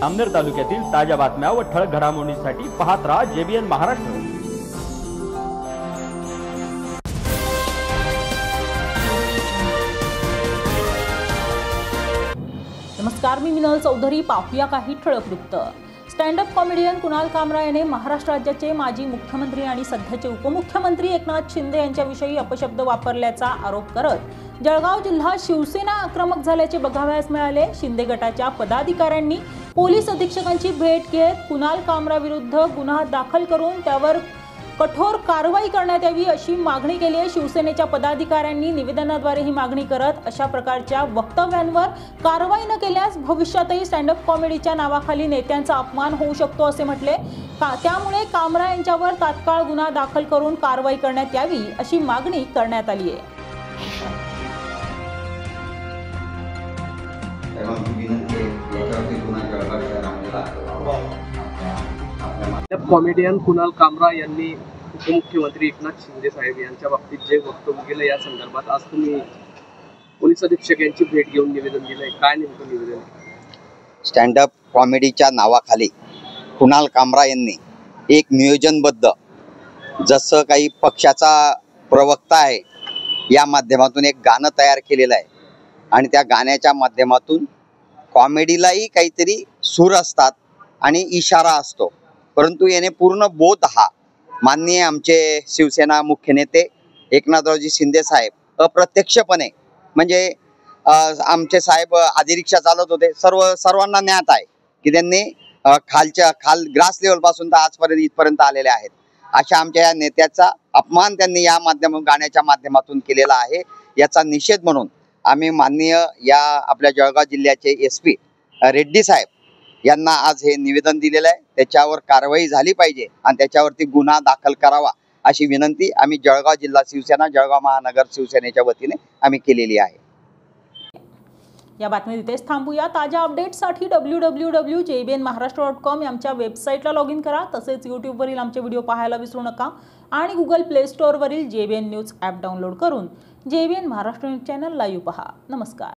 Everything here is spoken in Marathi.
अमनेर तालुक्यातील ताज्या बातम्या व ठळक घडामोडींसाठी पाहत राहा JBN महाराष्ट्र। नमस्कार, मी मिनल चौधरी। पाहूया काही ठळक वृत्त। स्टँड अप कॉमेडियन कुणाल कामरा याने महाराष्ट्र राज्याचे माजी मुख्यमंत्री आणि सध्याचे उपमुख्यमंत्री एकनाथ शिंदे यांच्याविषयी अपशब्द वापरल्याचा आरोप करत जळगाव जिल्हा शिवसेना आक्रमक झाल्याचे बघावयास मिळाले। शिंदे गटाच्या पदाधिकाऱ्यांनी पोलीस अधीक्षकांची भेट घेत कुणाल कामरा विरुद्ध गुन्हा दाखल करून त्यावर कठोर कारवाई करण्यात यावी अशी मागणी केली आहे। शिवसेनेच्या पदाधिकाऱ्यांनी निवेदनाद्वारे ही मागणी करत अशा प्रकारच्या वक्तव्यांवर कारवाई न केल्यास भविष्यातही स्टँड अप कॉमेडीच्या नावाखाली नेत्यांचा अपमान होऊ शकतो असे म्हटले। त्यामुळे कामरा यांच्यावर तात्काळ गुन्हा दाखल करून कारवाई करण्यात यावी अशी मागणी करण्यात आली आहे। कॉमेडियन कुणाल कामरा यांनी उपमुख्यमंत्री एकनाथ शिंदे साहेब यांच्या बाबतीत जे वक्तव्य केलं या संदर्भात आज तुम्ही पोलीस अधीक्षक यांची भेट घेऊन निवेदन दिलंय, काय नेमकं निवेदन? स्टँड अप कॉमेडीच्या नावाखाली कुणाल कामरा यांनी एक नियोजनबद्ध, जसं काही पक्षाचा प्रवक्ता आहे या माध्यमातून एक गाणं तयार केलेलं आहे आणि त्या गाण्याच्या माध्यमातून कॉमेडीलाही काहीतरी सूर असतात आणि इशारा असतो, परंतु याने पूर्ण बोध हा माननीय आमचे शिवसेना मुख्य नेते एकनाथरावजी शिंदे साहेब अप्रत्यक्षपणे, म्हणजे आमचे साहेब आधी रिक्षा चालत होते, सर्वांना ज्ञात आहे की त्यांनी खाल ग्रास लेवल पासून तर आजपर्यंत इथपर्यंत आलेले आहेत। अशा आमच्या या नेत्याचा अपमान त्यांनी या गाण्याच्या माध्यमातून केलेला आहे। याचा निषेध म्हणून आम्ही माननीय या आपल्या जळगाव जिल्ह्याचे SP रेड्डी साहेब यांना आज हे निवेदन दिलेलं आहे। त्याच्यावर कारवाई झाली पाहिजे आणि त्याच्यावरती गुन्हा दाखल करावा अशी विनंती आम्ही जळगाव जिल्हा शिवसेना, जळगाव महानगर शिवसेनेच्या वतीने आम्ही केलेली आहे। या बातमी इथेच थांबूया। ताज्या अपडेट्ससाठी www.jbnmaharashtra.com या आमच्या वेबसाईटला लॉग इन करा। तसेच यूट्यूबवरील आमचे व्हिडिओ पाहायला विसरू नका आणि गुगल प्ले स्टोअरवरील JBN न्यूज ॲप डाउनलोड करून JBN Maharashtra news channel live पहा। नमस्कार।